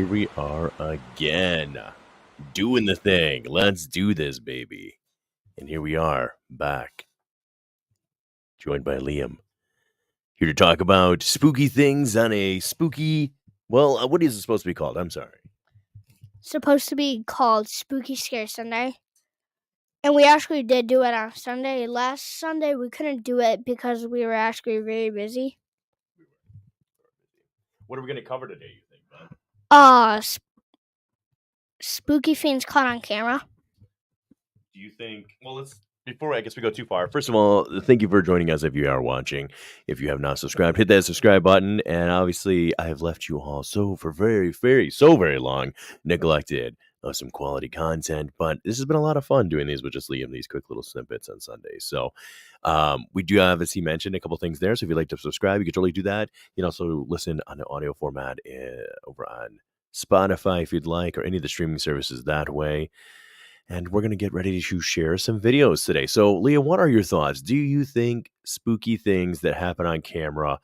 here we are again, doing the thing. Let's do this, baby. And here we are, back, joined by Liam, here to talk about spooky things on a spooky. Well, what is it supposed to be called? I'm sorry. Supposed to be called Spooky Scare Sunday. And we actually did do it on Sunday. Last Sunday, we couldn't do it because we were actually very busy. What are we going to cover today, you think, bud? Spooky things caught on camera. Do you think, well, before I guess we go too far, first of all, thank you for joining us if you are watching. If you have not subscribed, hit that subscribe button. And obviously, I have left you all so very long neglected of some quality content. But this has been a lot of fun doing these with just Liam, these quick little snippets on Sundays. So we do have, as he mentioned, a couple things there. So if you'd like to subscribe, you can totally do that. You can also listen on the audio format over on Spotify if you'd like, or any of the streaming services that way. And we're going to get ready to share some videos today. So, Leah, what are your thoughts? Do you think spooky things that happen on camera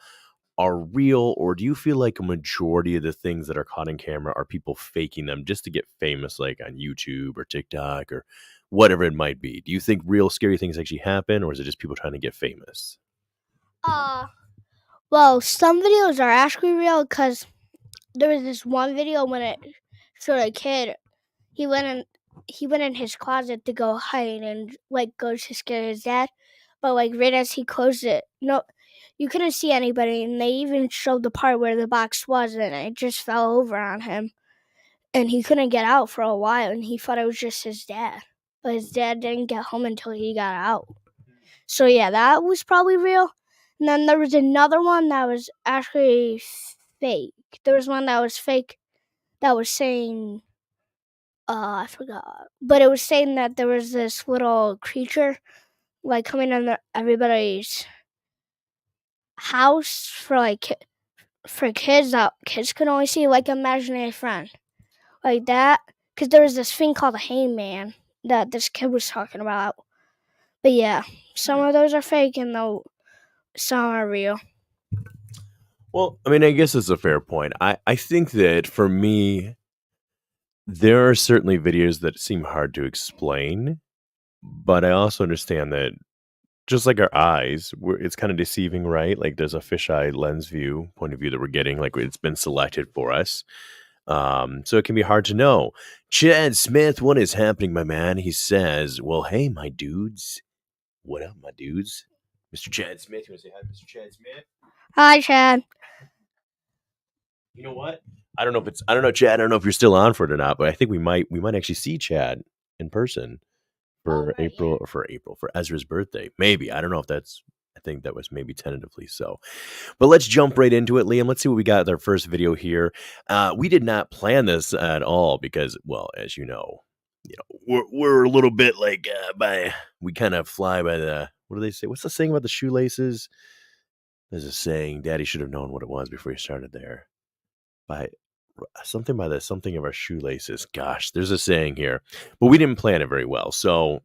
are real, or do you feel like a majority of the things that are caught on camera are people faking them just to get famous, like on YouTube or TikTok or whatever it might be? Do you think real scary things actually happen, or is it just people trying to get famous? Well, some videos are actually real because there was this one video when it showed a kid. He went in his closet to go hide and go to scare his dad, but right as he closed it, no, you couldn't see anybody, and they even showed the part where the box was, and it just fell over on him, and he couldn't get out for a while, and he thought it was just his dad, but his dad didn't get home until he got out. So yeah, that was probably real. And then there was another one that was actually fake. There was one that was fake that was saying, I forgot. But it was saying that there was this little creature coming in everybody's house for kids that kids could only see, like imaginary friend. Like that. Because there was this thing called a hangman that this kid was talking about. But yeah, some of those are fake and some are real. Well, I mean, I guess it's a fair point. I think that for me, there are certainly videos that seem hard to explain, but I also understand that just like our eyes, it's kind of deceiving, right? Like there's a fisheye lens point of view that we're getting, like it's been selected for us. So it can be hard to know. Chad Smith, what is happening, my man? He says, well, hey, my dudes. What up, my dudes? Mr. Chad Smith, you want to say hi, Mr. Chad Smith? Hi, Chad. You know what? I don't know, Chad. I don't know if you're still on for it or not, but I think we might actually see Chad in person for for Ezra's birthday. Maybe. I don't know if I think that was maybe tentatively so. But let's jump right into it, Liam. Let's see what we got with our first video here. We did not plan this at all because, well, as you know, we're a little bit we kind of fly by the, what do they say? What's the saying about the shoelaces? There's a saying, Daddy should have known what it was before he started there. Something of our shoelaces. Gosh, there's a saying here, but we didn't plan it very well. So,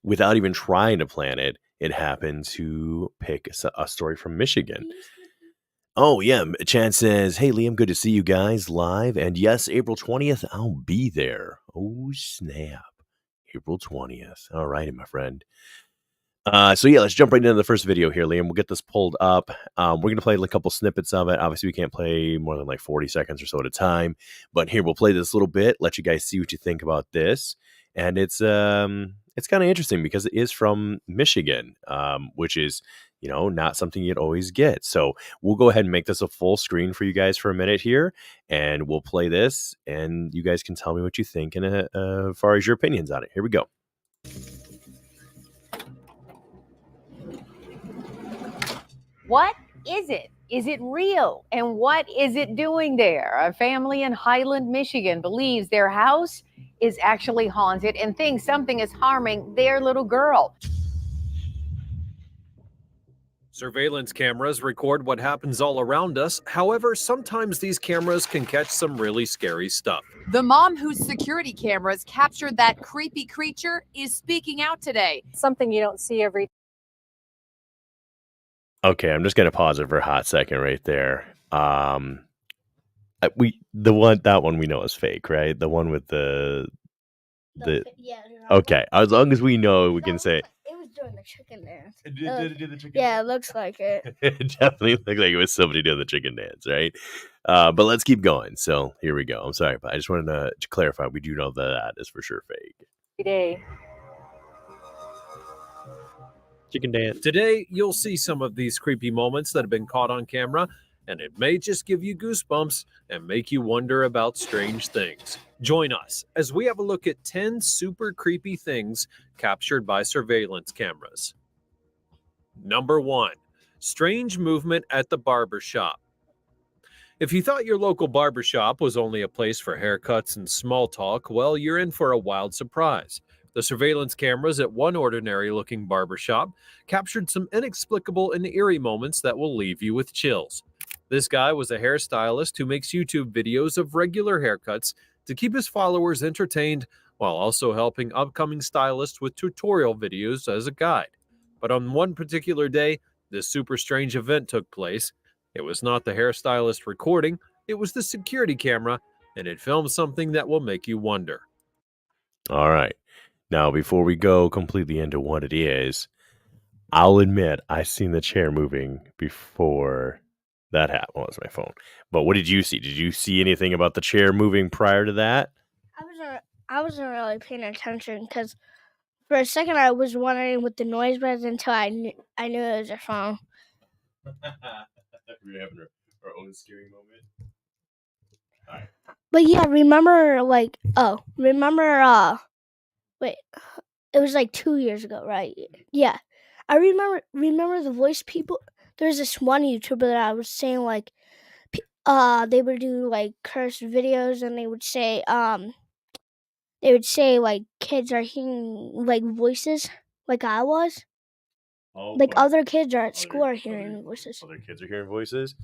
without even trying to plan it, it happened to pick a story from Michigan. Oh yeah, Chad says, "Hey Liam, good to see you guys live." And yes, April 20th, I'll be there. Oh snap, April 20th. All righty, my friend. So yeah, let's jump right into the first video here, Liam. We'll get this pulled up. We're going to play a couple snippets of it. Obviously, we can't play more than 40 seconds or so at a time. But here, we'll play this little bit, let you guys see what you think about this. And it's kind of interesting because it is from Michigan, which is, not something you'd always get. So we'll go ahead and make this a full screen for you guys for a minute here. And we'll play this. And you guys can tell me what you think and as far as your opinions on it. Here we go. What is it? Is it real? And what is it doing there? A family in Highland, Michigan believes their house is actually haunted and thinks something is harming their little girl. Surveillance cameras record what happens all around us. However, sometimes these cameras can catch some really scary stuff. The mom whose security cameras captured that creepy creature is speaking out today. Something you don't see every. Okay, I'm just going to pause it for a hot second right there. that one we know is fake, right? The one with the okay. As long as we know, we can say it was doing the chicken dance. Did it do the chicken Yeah, it looks like it. it definitely looked like it was somebody doing the chicken dance, right? But let's keep going. So here we go. I'm sorry, but I just wanted to clarify. We do know that is for sure fake. Day. Chicken dance. Today, you'll see some of these creepy moments that have been caught on camera, and it may just give you goosebumps and make you wonder about strange things. Join us as we have a look at 10 super creepy things captured by surveillance cameras. Number 1. Strange movement at the barber shop. If you thought your local barber shop was only a place for haircuts and small talk, well, you're in for a wild surprise. The surveillance cameras at one ordinary-looking barbershop captured some inexplicable and eerie moments that will leave you with chills. This guy was a hairstylist who makes YouTube videos of regular haircuts to keep his followers entertained while also helping upcoming stylists with tutorial videos as a guide. But on one particular day, this super strange event took place. It was not the hairstylist recording, it was the security camera, and it filmed something that will make you wonder. All right. Now, before we go completely into what it is, I'll admit I've seen the chair moving before that happened. Well, it's my phone. But what did you see? Did you see anything about the chair moving prior to that? I wasn't really paying attention because for a second I was wondering what the noise was until I knew it was a phone. We're having our own scary moment. All right. But yeah, remember wait, it was like 2 years ago, right? Yeah. I remember the voice people. There's this one YouTuber that I was saying like they would do like cursed videos and they would say like kids are hearing like voices like I was. Like other kids are at school are hearing voices. Other kids are hearing voices.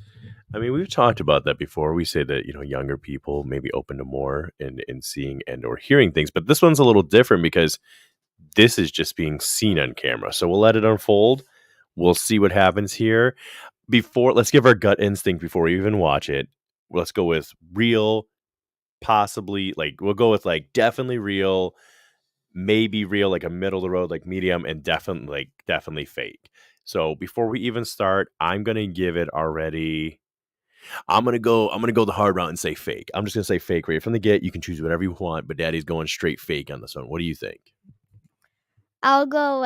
I mean, we've talked about that before. We say that, younger people may be open to more in seeing and or hearing things. But this one's a little different because this is just being seen on camera. So we'll let it unfold. We'll see what happens here. Let's give our gut instinct before we even watch it. Let's go with real, possibly, we'll go with definitely real, maybe real, like a middle of the road, like medium, and definitely fake. So before we even start, I'm gonna give it already. I'm gonna go the hard route and say fake. I'm just gonna say fake right from the get. You can choose whatever you want, but Daddy's going straight fake on this one. What do you think? I'll go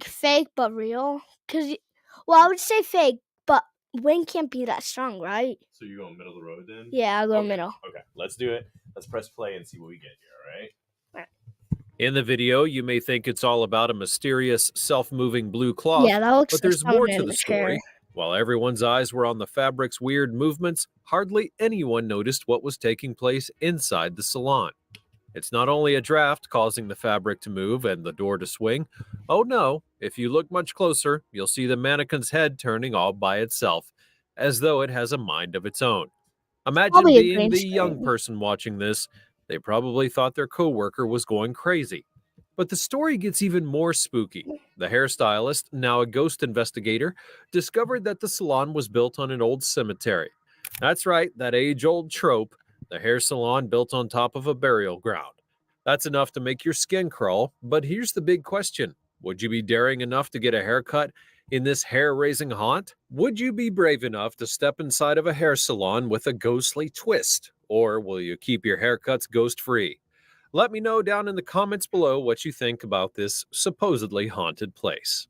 fake but real. I would say fake, but wind can't be that strong, right? So you're going middle of the road then? Yeah, I'll go Okay. middle. Okay, let's do it. Let's press play and see what we get here, all right? In the video, you may think it's all about a mysterious, self-moving blue cloth, Yeah, that looks but like there's more someone to in the the chair. story. While everyone's eyes were on the fabric's weird movements, hardly anyone noticed what was taking place inside the salon. It's not only a draft causing the fabric to move and the door to swing. Oh no, if you look much closer, you'll see the mannequin's head turning all by itself, as though it has a mind of its own. Imagine Probably a being green the young screen. person watching this. They probably thought their coworker was going crazy. But the story gets even more spooky. The hairstylist, now a ghost investigator, discovered that the salon was built on an old cemetery. That's right, that age-old trope, the hair salon built on top of a burial ground. That's enough to make your skin crawl, but here's the big question. Would you be daring enough to get a haircut in this hair-raising haunt? Would you be brave enough to step inside of a hair salon with a ghostly twist? Or will you keep your haircuts ghost-free? Let me know down in the comments below what you think about this supposedly haunted place.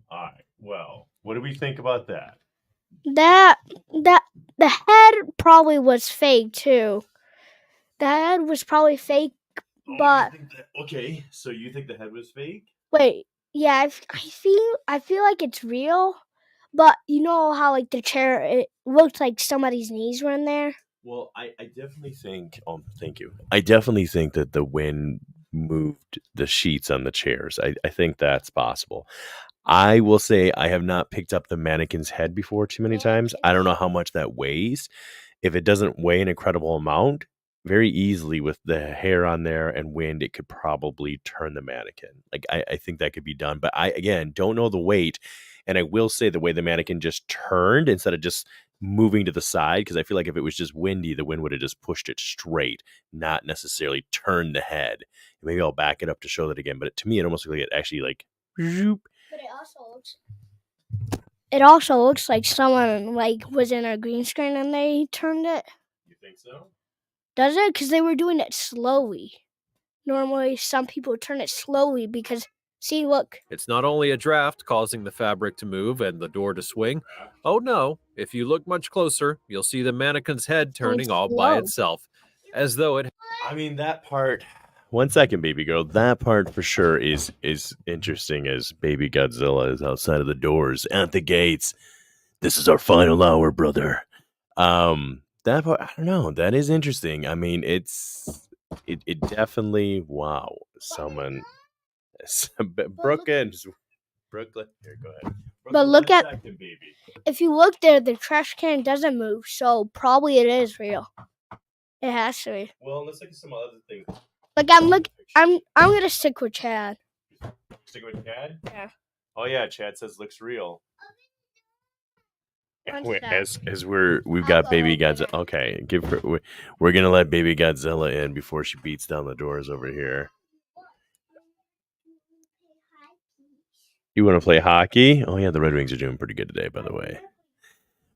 All right. Well, what do we think about that? That the head probably was fake too. The head was probably fake, but Okay, so you think the head was fake? wait, yeah, I feel like it's real, but you know how like the chair, it looked like somebody's knees were in there. Well, I definitely think. Thank you. I definitely think that the wind moved the sheets on the chairs. I think that's possible. I will say I have not picked up the mannequin's head before too many times. I don't know how much that weighs. If it doesn't weigh an incredible amount, very easily with the hair on there and wind, it could probably turn the mannequin. I think that could be done. But I, again, don't know the weight. And I will say the way the mannequin just turned instead of just moving to the side, because I feel like if it was just windy, the wind would have just pushed it straight, not necessarily turned the head. Maybe I'll back it up to show that again, but to me, it almost looked like it actually like. Zoop. But it also looks like someone like was in a green screen and they turned it. You think so? Does it? Because they were doing it slowly. Normally, some people turn it slowly because, see, look. It's not only a draft causing the fabric to move and the door to swing. Oh no, if you look much closer, you'll see the mannequin's head turning all by slow. itself, as though it. I mean, that part. 1 second, baby girl. That part for sure is interesting as baby Godzilla is outside of the doors at the gates. This is our final hour, brother. That part, I don't know. That is interesting. I mean, it definitely, wow. Someone, Brooklyn, here, go ahead. But look one at- second, baby. If you look there, the trash can doesn't move, so probably it is real. It has to be. Well, let's look at some other things. Like I'm gonna stick with Chad. Stick with Chad? Yeah. Oh yeah, Chad says looks real. Punch Wait, that. as we've got I'll baby go open Godzilla. Okay, we're gonna let baby Godzilla in before she beats down the doors over here. You want to play hockey? Oh yeah, the Red Wings are doing pretty good today, by the way.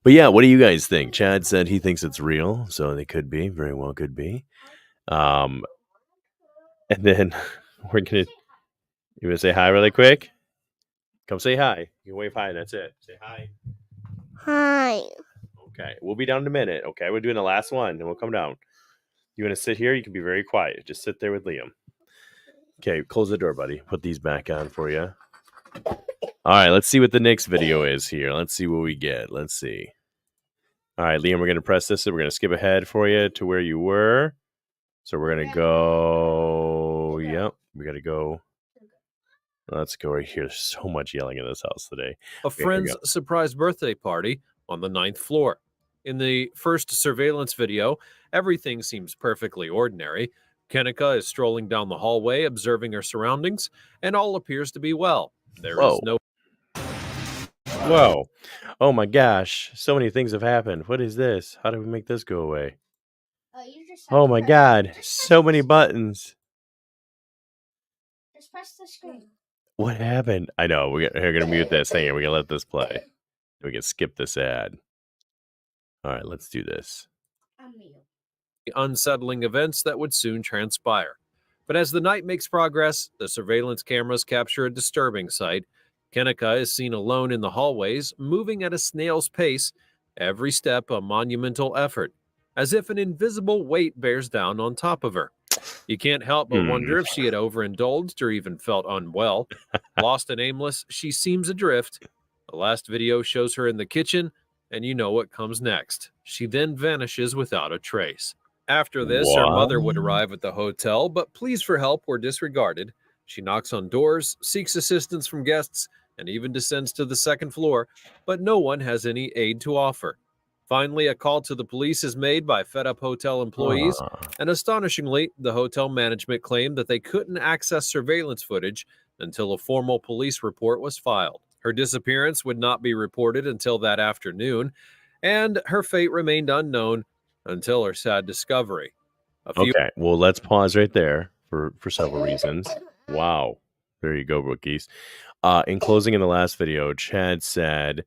But yeah, what do you guys think? Chad said he thinks it's real, so they could be, very well could be. And then we're gonna. You want to say hi really quick? Come say hi. You can wave hi. That's it. Say hi. Hi. Okay, we'll be down in a minute. Okay, we're doing the last one, and we'll come down. You want to sit here? You can be very quiet. Just sit there with Liam. Okay, close the door, buddy. Put these back on for you. All right, let's see what the next video is here. Let's see what we get. Let's see. All right, Liam, we're going to press this, and we're going to skip ahead for you to where you were. So we're going to go. Yep, we got to go. Let's go right here. There's so much yelling in this house today. A Here we friend's go. surprise birthday party on the 9th floor. In the first surveillance video, everything seems perfectly ordinary. Kenika is strolling down the hallway, observing her surroundings, and all appears to be well. There is Whoa. no Whoa. Oh my gosh. So many things have happened. What is this? How do we make this go away? Oh my god. So many buttons. Just press the screen. What happened? I know. We're going to mute this thing and we're going to let this play. We can skip this ad. All right, let's do this. unsettling events that would soon transpire. But as the night makes progress, the surveillance cameras capture a disturbing sight. Kenika is seen alone in the hallways, moving at a snail's pace, every step a monumental effort, as if an invisible weight bears down on top of her. You can't help but wonder if she had overindulged or even felt unwell. Lost and aimless, she seems adrift. The last video shows her in the kitchen, and you know what comes next. She then vanishes without a trace. After this, her mother would arrive at the hotel, but pleas for help were disregarded. She knocks on doors, seeks assistance from guests, and even descends to the second floor, but no one has any aid to offer. Finally, a call to the police is made by fed-up hotel employees, and astonishingly, the hotel management claimed that they couldn't access surveillance footage until a formal police report was filed. Her disappearance would not be reported until that afternoon, and her fate remained unknown until her sad discovery. Okay, well, let's pause right there for several reasons. Wow. There you go, rookies. In closing, in the last video, Chad said,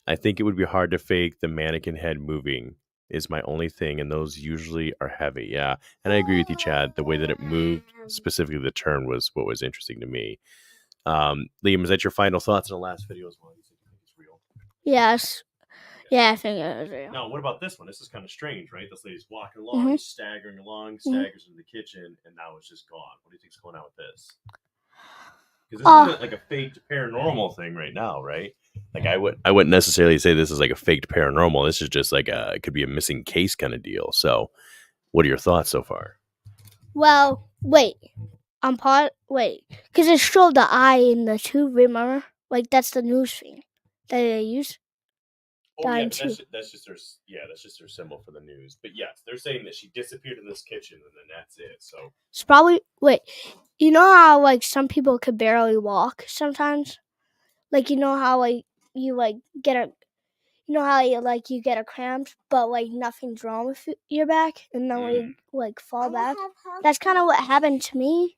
I think it would be hard to fake the mannequin head moving is my only thing, and those usually are heavy. Yeah, and I agree with you, Chad. The way that it moved, specifically the turn, was what was interesting to me. Liam, is that your final thoughts on the last video as well? You think it's real? Yes. Yeah, I think it was real. Now, what about this one? This is kind of strange, right? This lady's walking along, staggering along, staggers into the kitchen, and now it's just gone. What do you think's going on with this? Because this isn't like a faked paranormal thing right now, right? Like I wouldn't necessarily say this is like a faked paranormal. This is just like it could be a missing case kind of deal. So, what are your thoughts so far? Well, wait. Because it showed the eye in the tube, remember? Like, that's the news thing that they use. Oh, yeah, Dime that's just their symbol for the news. But yes, they're saying that she disappeared in this kitchen and then that's it. So It's probably, you know how, like, some people could barely walk sometimes? Like, you know how, like, you, like, you know how you get a cramps, but like nothing's wrong with your back, and then we like fall back. That's kind of what happened to me.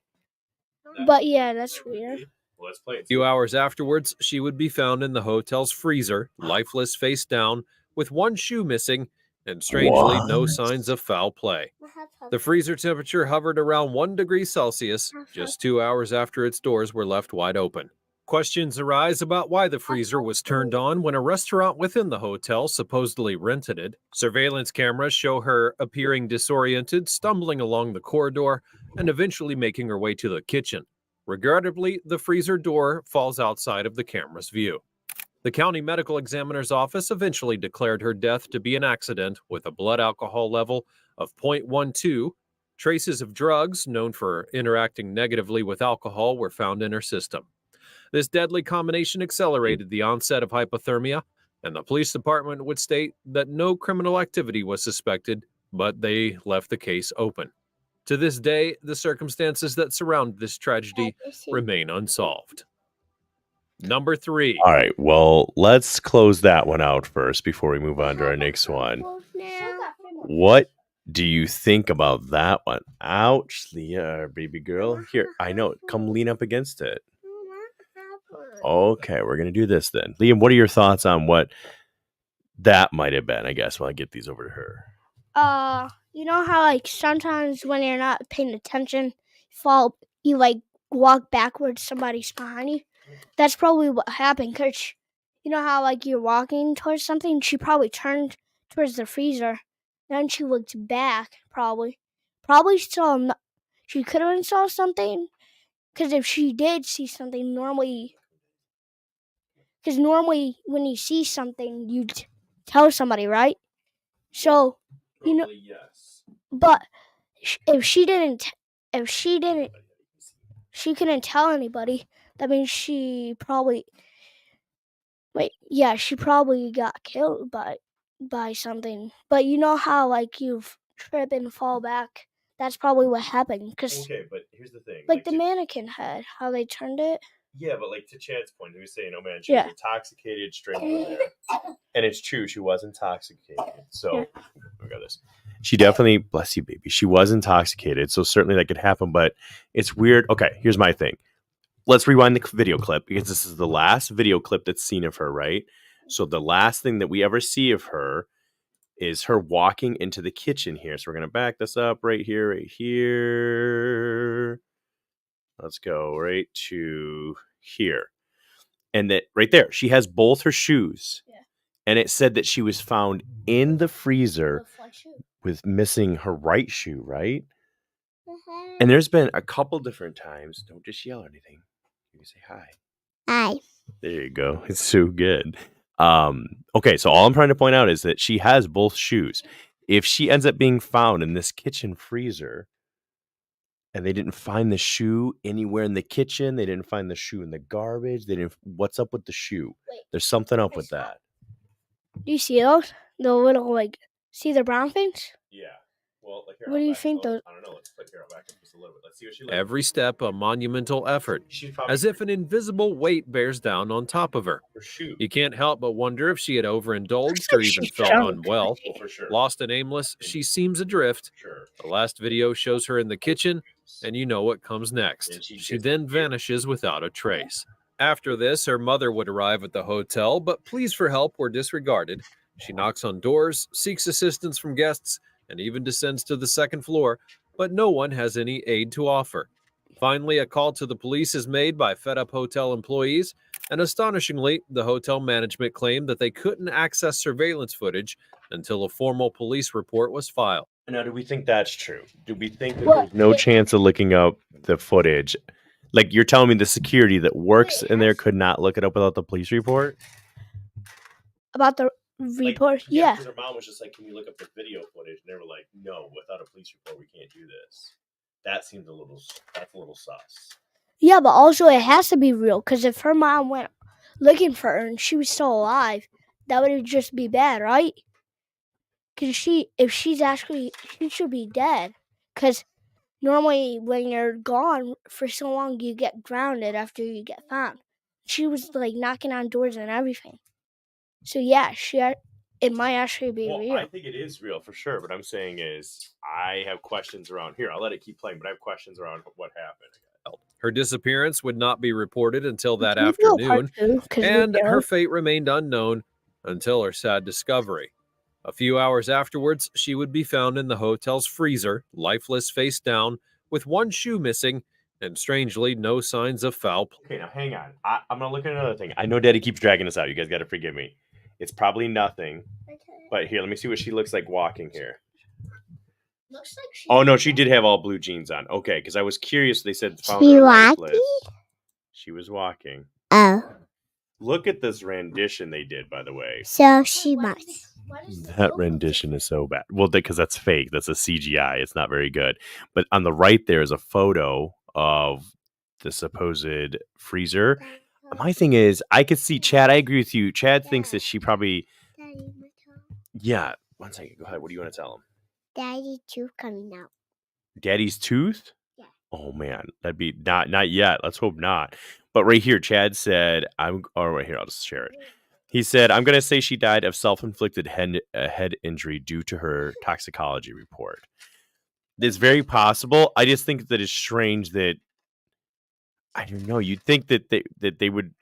But yeah, that's weird. Well, let's play it. A few hours afterwards, she would be found in the hotel's freezer, lifeless face down, with one shoe missing, and strangely, no What? signs of foul play. The freezer temperature hovered around 1 degree Celsius just 2 hours after its doors were left wide open. Questions arise about why the freezer was turned on when a restaurant within the hotel supposedly rented it. Surveillance cameras show her appearing disoriented, stumbling along the corridor, and eventually making her way to the kitchen. Regrettably, the freezer door falls outside of the camera's view. The county medical examiner's office eventually declared her death to be an accident with a blood alcohol level of 0.12. Traces of drugs known for interacting negatively with alcohol were found in her system. This deadly combination accelerated the onset of hypothermia, and the police department would state that no criminal activity was suspected, but they left the case open. To this day, the circumstances that surround this tragedy remain unsolved. Number 3. All right. Well, let's close that one out first before we move on to our next one. What do you think about that one? Ouch, Leah, baby girl. Here, I know. Come lean up against it. Okay, we're gonna do this then. Liam, what are your thoughts on what that might have been? I guess while I get these over to her. You know how like sometimes when you're not paying attention, you like walk backwards, somebody's behind you. That's probably what happened, because you know how like you're walking towards something, she probably turned towards the freezer, then she looked back, probably saw, she could have saw something, because if she did see something, normally when you see something, you tell somebody, right? So, you know, yes. but if she couldn't tell anybody, that means she probably got killed by something. But you know how like you trip and fall back? That's probably what happened, because Okay, but here's the thing. like the mannequin head, how they turned it. Yeah, but like to Chad's point, he was saying, "Oh man, she was intoxicated straight in there," and it's true, she was intoxicated. So we got this. She definitely, bless you, baby. She was intoxicated, so certainly that could happen. But it's weird. Okay, here's my thing. Let's rewind the video clip, because this is the last video clip that's seen of her, right? So the last thing that we ever see of her is her walking into the kitchen here. So we're gonna back this up right here, right here. Let's go right to here. And that right there, she has both her shoes. Yeah. And it said that she was found in the freezer with missing her right shoe, right? Mm-hmm. And there's been a couple different times. Don't just yell or anything. You can say hi. Hi. There you go. It's so good. Okay, so all I'm trying to point out is that she has both shoes. If she ends up being found in this kitchen freezer, and they didn't find the shoe anywhere in the kitchen, they didn't find the shoe in the garbage, what's up with the shoe? There's something up with that. Do you see those? The little see the brown things? Yeah. Well, like, what do you think those? I don't know. Let's put Carol back up just a little bit. Let's see what she looks. Every step a monumental effort, as if an invisible weight bears down on top of her. You can't help but wonder if she had overindulged or even felt unwell. Lost and aimless, she seems adrift. The last video shows her in the kitchen, and you know what comes next. She then vanishes without a trace. After this, her mother would arrive at the hotel, but pleas for help were disregarded. She knocks on doors, seeks assistance from guests, and even descends to the second floor, but no one has any aid to offer. Finally, a call to the police is made by fed-up hotel employees, and astonishingly, the hotel management claimed that they couldn't access surveillance footage until a formal police report was filed. Now, do we think that's true? Do we think that there's no chance of looking up the footage? Like, you're telling me the security that works in there could not look it up without the police report? About the report? Yeah. Because her mom was just like, can you look up the video footage? And they were like, no, without a police report, we can't do this. That seems that's a little sus. Yeah, but also it has to be real, because if her mom went looking for her and she was still alive, that would just be bad, right? Because she should be dead. Because normally when you're gone for so long, you get grounded after you get found. She was like knocking on doors and everything. So yeah, it might actually be real. I think it is real for sure. But I'm saying is I have questions around here. I'll let it keep playing, but I have questions around what happened. Her disappearance would not be reported until that Can we do a part afternoon, 2? 'Cause we and her don't. fate remained unknown until her sad discovery. A few hours afterwards, she would be found in the hotel's freezer, lifeless face down, with one shoe missing, and strangely, no signs of foul play. Okay, now hang on. I'm gonna look at another thing. I know Daddy keeps dragging us out. You guys got to forgive me. It's probably nothing. But here, let me see what she looks like walking here. Looks like she. Oh no, she did have all blue jeans on. Okay, because I was curious. They said found She her walking? lifeless. She was walking. Oh, Look at this rendition they did, by the way. so she must. That rendition is so bad. Well, because that's fake. That's a CGI. It's not very good. But on the right there is a photo of the supposed freezer. My thing is, I could see Chad. I agree with you. Chad thinks that she probably. Yeah. 1 second. Go ahead. What do you want to tell him? Daddy tooth coming out. Daddy's tooth? Yeah. Oh man, that'd be not yet. Let's hope not. But right here, Chad said, right here, I'll just share it. He said, I'm gonna say she died of self-inflicted head injury due to her toxicology report. It's very possible. I just think that it's strange that I don't know. You'd think that they would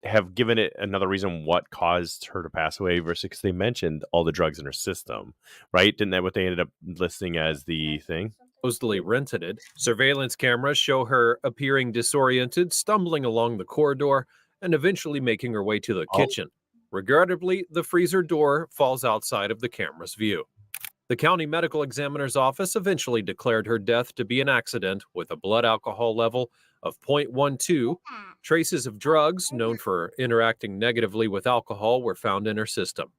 have given it another reason what caused her to pass away versus because they mentioned all the drugs in her system, right? Didn't that what they ended up listing as the thing? Supposedly rented it. Surveillance cameras show her appearing disoriented, stumbling along the corridor, and eventually making her way to the kitchen. Regrettably, the freezer door falls outside of the camera's view. The county medical examiner's office eventually declared her death to be an accident with a blood alcohol level of 0.12. Traces of drugs known for interacting negatively with alcohol were found in her system.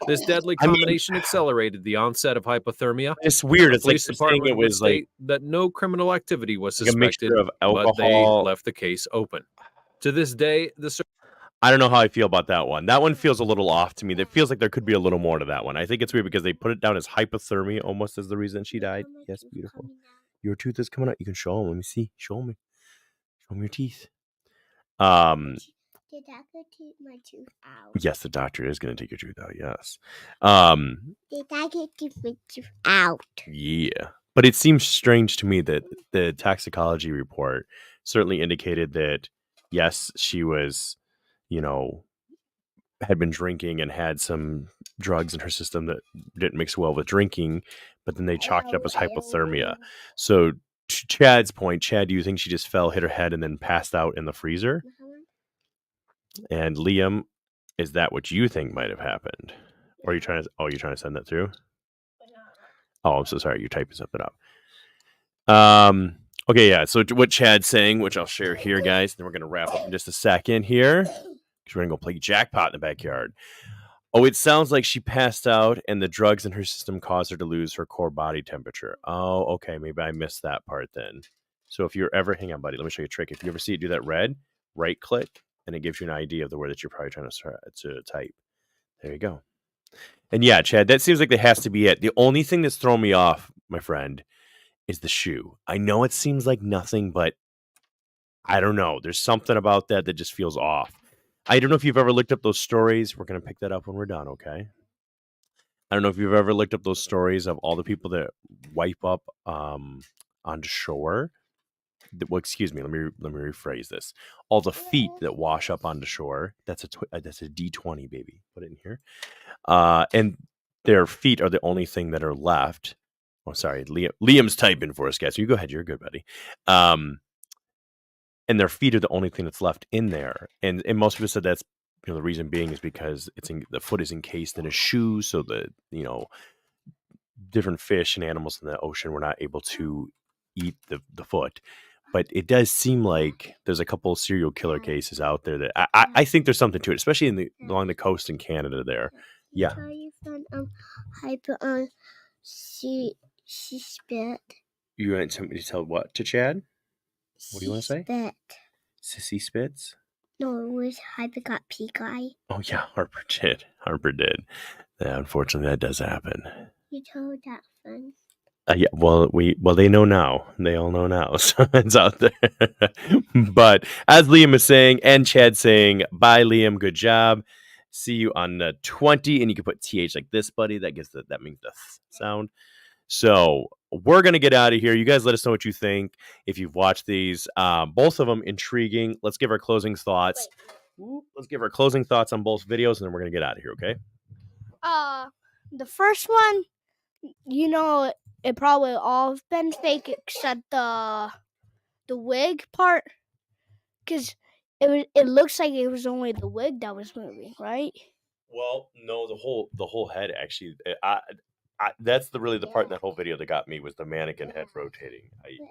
This deadly combination accelerated the onset of hypothermia. It's weird. The It's like police they're saying department it would was like state that no criminal activity was a mixture suspected, of but they alcohol. left the case open. To this day, I don't know how I feel about that one. That one feels a little off to me. That feels like there could be a little more to that one. I think it's weird because they put it down as hypothermia almost as the reason she died. Yes, beautiful. Your tooth is coming out. You can show them. Let me see. Show me. Show me your teeth. Did doctor take my tooth out? Yes, the doctor is going to take your tooth out. Yes. Did I take my tooth out? Yeah. But it seems strange to me that the toxicology report certainly indicated that, yes, she was, had been drinking and had some drugs in her system that didn't mix well with drinking, but then they chalked it up as hypothermia. So to Chad's point, Chad, do you think she just fell, hit her head, and then passed out in the freezer? And Liam, is that what you think might have happened? Or are you trying to send that through? Oh, I'm so sorry. You're typing something up. Okay, yeah. So what Chad's saying, which I'll share here, guys, then we're going to wrap up in just a second here, because we're going to go play jackpot in the backyard. Oh, it sounds like she passed out and the drugs in her system caused her to lose her core body temperature. Oh, okay. Maybe I missed that part then. So if you're ever, hang on, buddy, let me show you a trick. If you ever see it do that red, right click, and it gives you an idea of the word that you're probably trying to type. There you go. And yeah, Chad, that seems like that has to be it. The only thing that's thrown me off, my friend, is the shoe. I know it seems like nothing, but I don't know. There's something about that just feels off. I don't know if you've ever looked up those stories. We're going to pick that up when we're done, okay? I don't know if you've ever looked up those stories of all the people that wipe up onto shore. Well, excuse me. Let me rephrase this. All the feet that wash up onto shore. That's a D20, baby. Put it in here. And their feet are the only thing that are left. Oh, sorry. Liam's typing for us, guys. So you go ahead. You're good, buddy. And their feet are the only thing that's left in there. And most people said that's the reason being is because the foot is encased in a shoe, so the different fish and animals in the ocean were not able to eat the foot. But it does seem like there's a couple of serial killer cases out there that I think there's something to it, especially along the coast in Canada there. Yeah. She spit. You want somebody to tell what to Chad? What do you want to say? Spit. Sissy spits? No, it was Hyper got pink eye. Oh yeah, Harper did. Yeah, unfortunately, that does happen. You told that friend. Yeah, well, they know now. They all know now, so it's out there. But as Liam is saying, and Chad saying, bye, Liam, good job. See you on the 20, and you can put TH like this, buddy. That means the th sound. So we're gonna get out of here. You guys let us know what you think if you've watched these. Both of them intriguing. Let's give our closing thoughts. Let's give our closing thoughts on both videos, and then we're gonna get out of here, okay? The first one, you know, it probably all been fake except the wig part, because it looks like it was only the wig that was moving, right? Well, no, the whole head actually. That's really the part in that whole video that got me was the mannequin head rotating.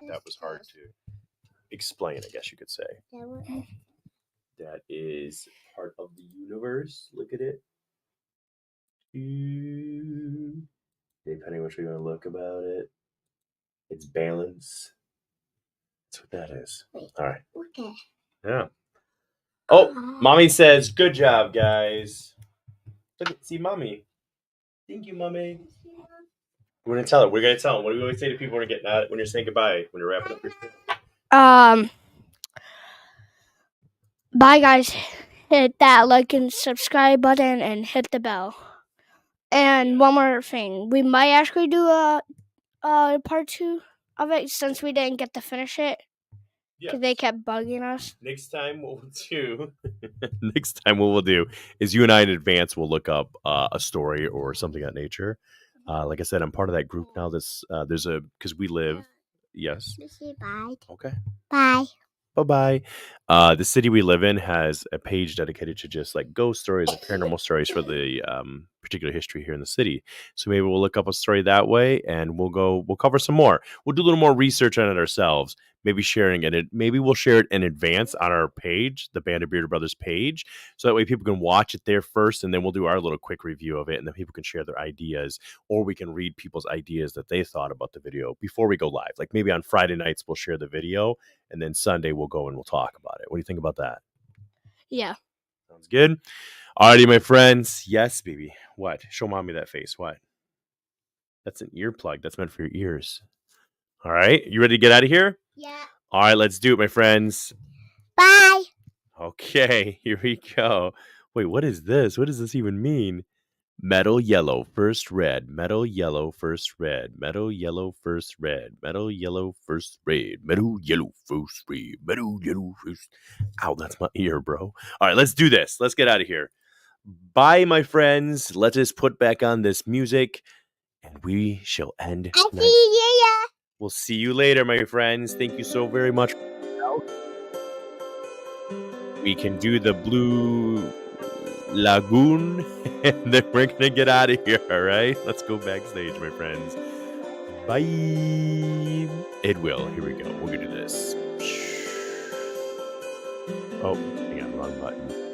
That was hard to explain, I guess you could say. That is part of the universe. Look at it. Depending which way you want to look about it, it's balance. That's what that is. All right. Okay. Yeah. Oh, mommy says, "Good job, guys." Look at, see, mommy. Thank you, mommy. We're gonna tell her. We're gonna tell them. What do we always say to people when you're saying goodbye, when you're wrapping up your show? Bye, guys. Hit that like and subscribe button and hit the bell. And one more thing, we might actually do a part 2 of it since we didn't get to finish it. Because they kept bugging us. Next time, what we'll do is you and I in advance will look up a story or something of that nature. Like I said, I'm part of that group now. Because we live. Yes. Bye. Okay. Bye. Bye-bye. The city we live in has a page dedicated to just like ghost stories and paranormal stories for the particular history here in the city. So maybe we'll look up a story that way, and we'll cover some more. We'll do a little more research on it ourselves. Maybe sharing it. Maybe we'll share it in advance on our page, the Band of Bearded Brothers page, so that way people can watch it there first, and then we'll do our little quick review of it, and then people can share their ideas, or we can read people's ideas that they thought about the video before we go live. Like maybe on Friday nights we'll share the video, and then Sunday we'll go and we'll talk about it. What do you think about that? Yeah. Sounds good. Alrighty, my friends. Yes, baby. What? Show mommy that face. What? That's an earplug. That's meant for your ears. All right. You ready to get out of here? Yeah. All right, let's do it, my friends. Bye. Okay, here we go. Wait, what is this? What does this even mean? Metal yellow, first red. Metal yellow, first red. Metal yellow, first red. Metal yellow, first red. Metal yellow, first red. Metal yellow, first. Ow, that's my ear, bro. All right, let's do this. Let's get out of here. Bye, my friends. Let us put back on this music, and we shall end. We'll see you later, my friends. Thank you so very much. We can do the Blue Lagoon, and then we're going to get out of here, all right? Let's go backstage, my friends. Bye. It will. Here we go. We're going to do this. Oh, hang on, wrong button.